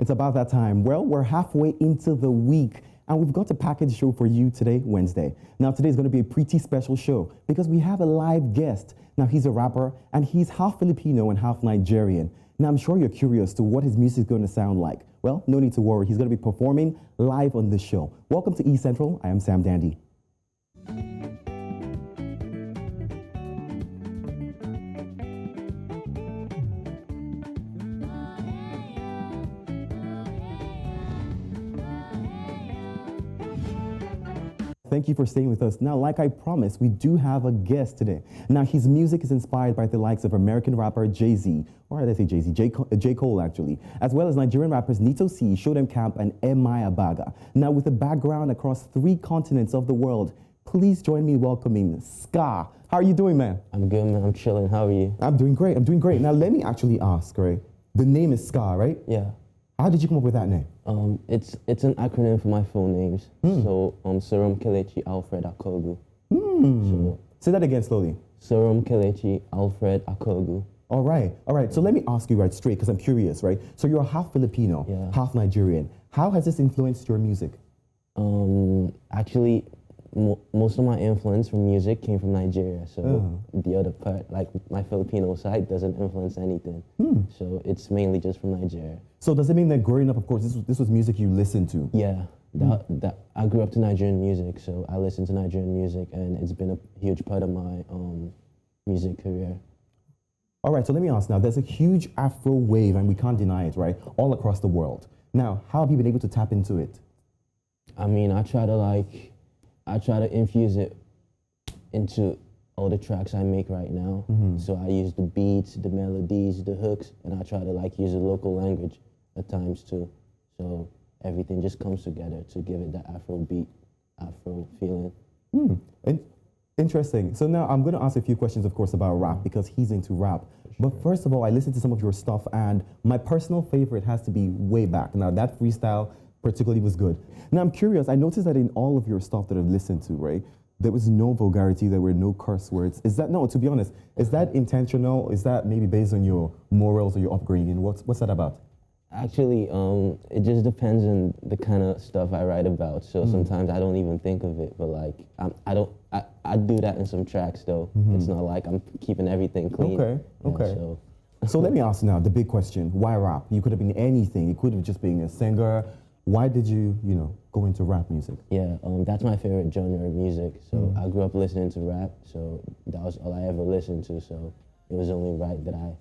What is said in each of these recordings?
It's about that time. Well, we're halfway into the week and we've got a package show for you today, Wednesday. Now, today is going to be a pretty special show because we have a live guest. Now, he's a rapper and he's half Filipino and half Nigerian. Now, I'm sure you're curious to what his music is going to sound like. Well, no need to worry. He's going to be performing live on this show. Welcome to E Central. I am Sam Dandy. Thank you for staying with us. Now, like I promised, we do have a guest today. Now, his music is inspired by the likes of American rapper Jay-Z, or did I say Jay-Z? J. Cole, actually, as well as Nigerian rappers Nito C, Shodem Camp, and M.I. Abaga. Now, with a background across 3 continents of the world, please join me in welcoming SKAA. How are you doing, man? I'm good, man. I'm chilling. How are you? I'm doing great. I'm doing great. Now, let me actually ask, right? The name is SKAA, right? Yeah. How did you come up with that name? It's an acronym for my full names. So, Serum Kelechi Alfred Akogu. So, say that again slowly. Serum Kelechi Alfred Akogu. All right. So let me ask you right straight, because I'm curious, right? So you're half Filipino, half Nigerian. How has this influenced your music? Actually, most of my influence from music came from Nigeria. So the other part, like my Filipino side, doesn't influence anything. So it's mainly just from Nigeria. So does it mean that growing up, of course, this was music you listened to? Yeah. That I grew up to Nigerian music, so I listen to Nigerian music, and it's been a huge part of my music career. All right, so let me ask now, there's a huge Afro wave, and we can't deny it, right? All across the world. Now, how have you been able to tap into it? I mean, I try to infuse it into all the tracks I make right now. So I use the beats, the melodies, the hooks, and I try to use a local language at times too. So everything just comes together to give it that Afro beat, Afro feeling. Interesting. So now I'm going to ask a few questions, of course, about rap because he's into rap. But first of all, I listened to some of your stuff, and my personal favorite has to be Way Back. Now, that freestyle particularly was good. Now, I'm curious. I noticed that in all of your stuff that I've listened to, right, there was no vulgarity, there were no curse words. Is that, no, to be honest, is that intentional? Is that maybe based on your morals or your upbringing? What's that about? Actually, it just depends on the kind of stuff I write about. So sometimes I don't even think of it, but I do that in some tracks though. It's not like I'm keeping everything clean. Okay. So let me ask now the big question: why rap? You could have been anything. You could have just been a singer. Why did you, go into rap music? Yeah, that's my favorite genre of music. So I grew up listening to rap. So that was all I ever listened to. So it was only right that I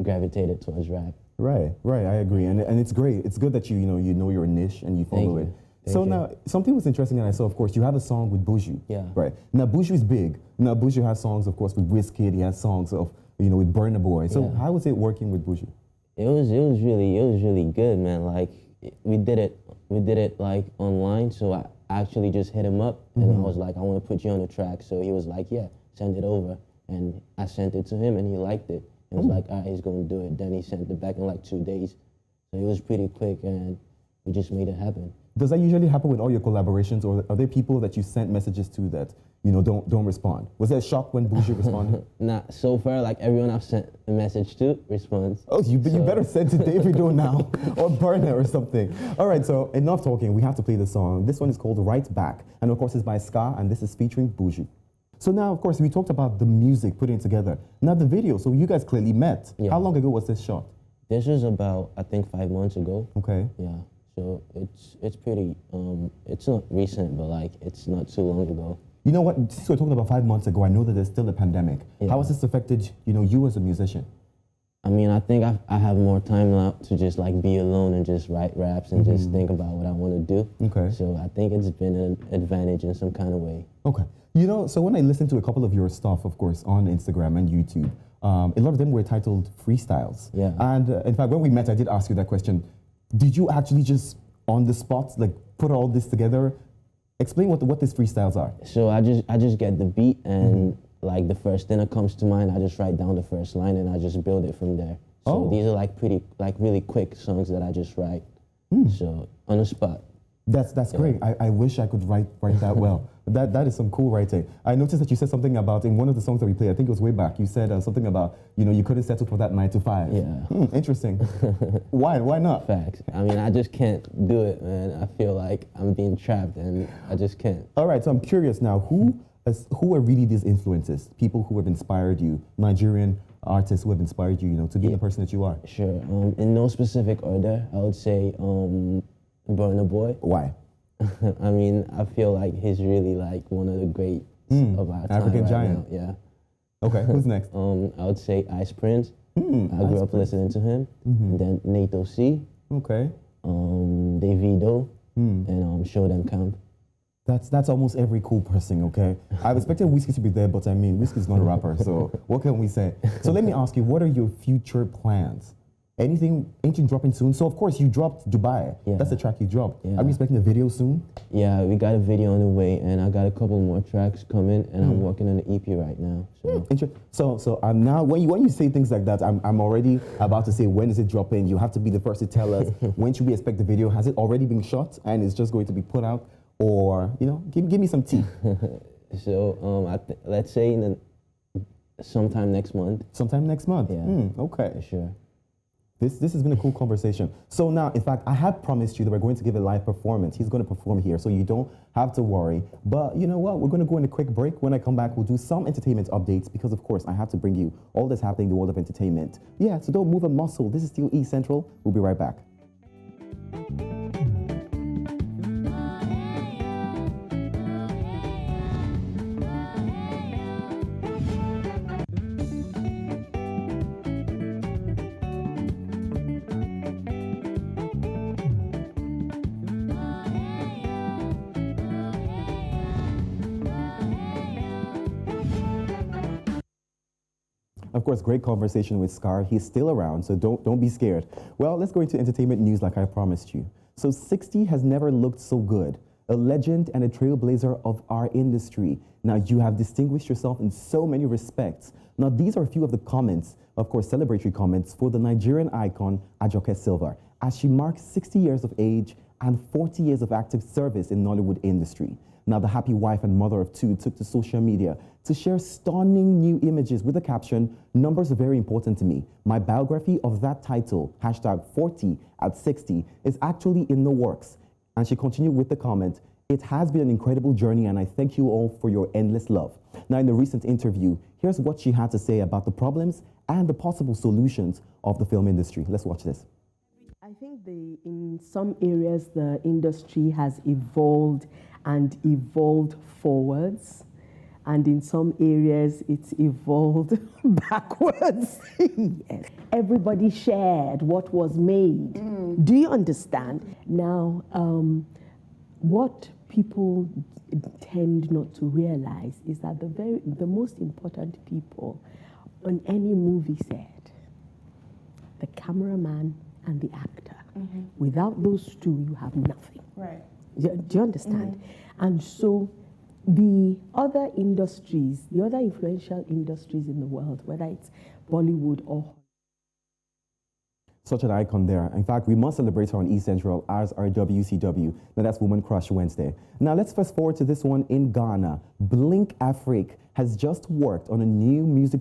gravitated towards rap. Right, I agree, and it's great. It's good that you know your niche and you follow it. So now, something was interesting that I saw, of course, you have a song with Buju. Yeah. Right. Now, Buju is big. Now, Buju has songs, of course, with Wizkid. He has songs of, with Burna Boy. So how was it working with Buju? It was really good, man. Like, we did it like online, so I actually just hit him up, and I was like, I want to put you on the track. So he was like, yeah, send it over. And I sent it to him, and he liked it. He was like, all right, he's going to do it. Then he sent it back in like 2 days. So it was pretty quick, and we just made it happen. Does that usually happen with all your collaborations, or are there people that you sent messages to that, don't respond? Was there a shock when Buju responded? Nah, so far, like everyone I've sent a message to responds. Oh, you better send to Davido now, or Burner or something. All right, so enough talking. We have to play the song. This one is called Right Back, and of course it's by SKAA, and this is featuring Buju. So now, of course, we talked about the music, putting it together. Now the video, so you guys clearly met. Yeah. How long ago was this shot? This was about, I think, 5 months ago. Okay. Yeah, so it's pretty, it's not recent, but it's not too long ago. You know what, since we're talking about 5 months ago, I know that there's still a pandemic. Yeah. How has this affected, you as a musician? I mean, I think I have more time now to just be alone and just write raps and just think about what I want to do. Okay. So I think it's been an advantage in some kind of way. Okay. So when I listened to a couple of your stuff, of course, on Instagram and YouTube, a lot of them were titled freestyles. Yeah. And in fact, when we met, I did ask you that question. Did you actually just, on the spot, put all this together? Explain what these freestyles are. So I just get the beat and the first thing that comes to mind, I just write down the first line and I just build it from there. So these are pretty really quick songs that I just write. So on the spot. That's great. I wish I could write that well. That is some cool writing. I noticed that you said something about in one of the songs that we played. I think it was way back. You said something about you couldn't settle for that 9 to 5. Yeah. Interesting. Why not? Facts. I mean, I just can't do it, man. I feel like I'm being trapped, and I just can't. All right. So I'm curious now. Who are really these influences? People who have inspired you, Nigerian artists who have inspired you, to be the person that you are. Sure. In no specific order, I would say Burna Boy. Why? I mean, I feel like he's really like one of the greats of our time African right giant. now. Yeah. Okay, who's next? I would say Ice Prince. I grew up listening to him. And then Nato C. Okay. Davido. And Show Them Camp. That's almost every cool person, okay? I was expecting Whiskey to be there, but I mean, Whiskey's not a rapper, so what can we say? So let me ask you, what are your future plans? Anything dropping soon? So of course you dropped Dubai. Yeah. That's the track you dropped. Yeah. Are we expecting a video soon? Yeah, we got a video on the way, and I got a couple more tracks coming, and I'm working on an EP right now. So I'm now when you say things like that, I'm already about to say when is it dropping? You have to be the first to tell us when should we expect the video? Has it already been shot and it's just going to be put out, or give me some tea. So let's say sometime next month. Sometime next month. Yeah. Okay. For sure. This has been a cool conversation. So now, in fact, I had promised you that we're going to give a live performance. He's going to perform here, so you don't have to worry. But you know what? We're going to go on a quick break. When I come back, we'll do some entertainment updates because, of course, I have to bring you all that's happening in the world of entertainment. Yeah, so don't move a muscle. This is still East Central. We'll be right back. Of course, great conversation with SKAA. He's still around, so don't be scared. Well, let's go into entertainment news like I promised you. So 60 has never looked so good. A legend and a trailblazer of our industry. Now, you have distinguished yourself in so many respects. Now, these are a few of the comments, of course, celebratory comments for the Nigerian icon, Ajike Silva, as she marks 60 years of age and 40 years of active service in Nollywood industry. Now, the happy wife and mother of two took to social media to share stunning new images with the caption, "Numbers are very important to me. My biography of that title, #40 at 60, is actually in the works." And she continued with the comment, "It has been an incredible journey and I thank you all for your endless love." Now, in the recent interview, here's what she had to say about the problems and the possible solutions of the film industry. Let's watch this. I think in some areas the industry has evolved forwards, and in some areas it's evolved backwards. Yes. Everybody shared what was made. Do you understand? Now, what people tend not to realize is that the most important people on any movie set, the cameraman and the actor. Without those two, you have nothing. Right. Do you understand? And so the other industries, the other influential industries in the world, whether it's Bollywood or Such an icon there. In fact, we must celebrate her on East Central as our WCW. Now that's Woman Crush Wednesday. Now let's fast forward to this one in Ghana. Blink Afrique has just worked on a new music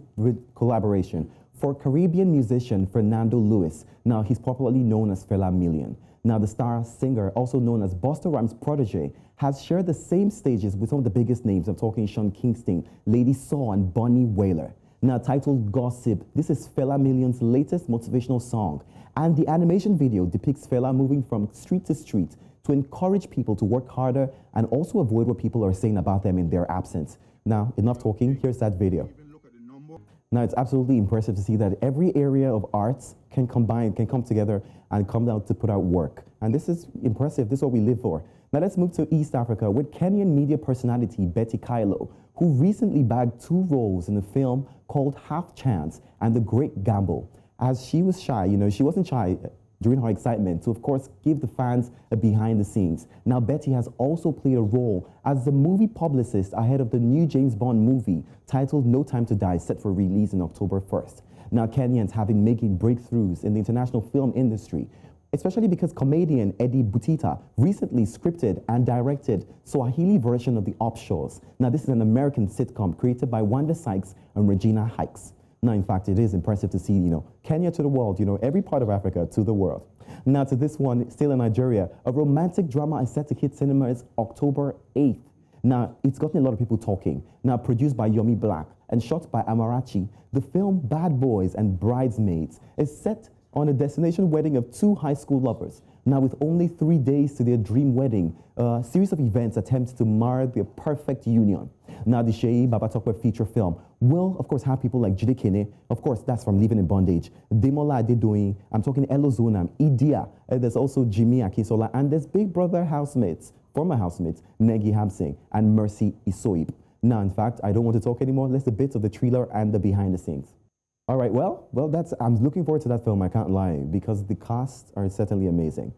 collaboration for Caribbean musician Fernando Lewis. Now he's popularly known as Fela Million. Now the star singer, also known as Busta Rhymes' protege, has shared the same stages with some of the biggest names. I'm talking Sean Kingston, Lady Saw, and Bunny Wailer. Now titled Gossip, this is Fela Million's latest motivational song. And the animation video depicts Fela moving from street to street to encourage people to work harder and also avoid what people are saying about them in their absence. Now, enough talking, here's that video. Now, it's absolutely impressive to see that every area of arts can come together and come down to put out work. And this is impressive. This is what we live for. Now, let's move to East Africa with Kenyan media personality Betty Kylo, who recently bagged 2 roles in a film called Half Chance and The Great Gamble. As she was shy, she wasn't shy during her excitement to, of course, give the fans a behind the scenes. Now, Betty has also played a role as the movie publicist ahead of the new James Bond movie titled No Time to Die, set for release on October 1st. Now, Kenyans have been making breakthroughs in the international film industry especially because comedian Eddie Butita recently scripted and directed Swahili version of The Upshaws. Now, this is an American sitcom created by Wanda Sykes and Regina Hikes. Now, in fact, it is impressive to see, Kenya to the world, every part of Africa to the world. Now, to this one, still in Nigeria, a romantic drama is set to hit cinemas October 8th. Now, it's gotten a lot of people talking. Now, produced by Yomi Black and shot by Amarachi, the film Bad Boys and Bridesmaids is set on a destination wedding of two high school lovers. Now, with only 3 days to their dream wedding, a series of events attempt to mar their perfect union. Now, the Seyi Babatokwe feature film will, of course, have people like Jide Kene, of course, that's from Living in Bondage, Demola Adedoyin, I'm talking Elo Zonam, Idia, there's also Jimmy Akisola, and there's Big Brother housemates, former housemates, Negi Hamsing and Mercy Isoib. Now, in fact, I don't want to talk anymore. Let's the bits of the trailer and the behind the scenes. All right, well, I'm looking forward to that film, I can't lie, because the casts are certainly amazing.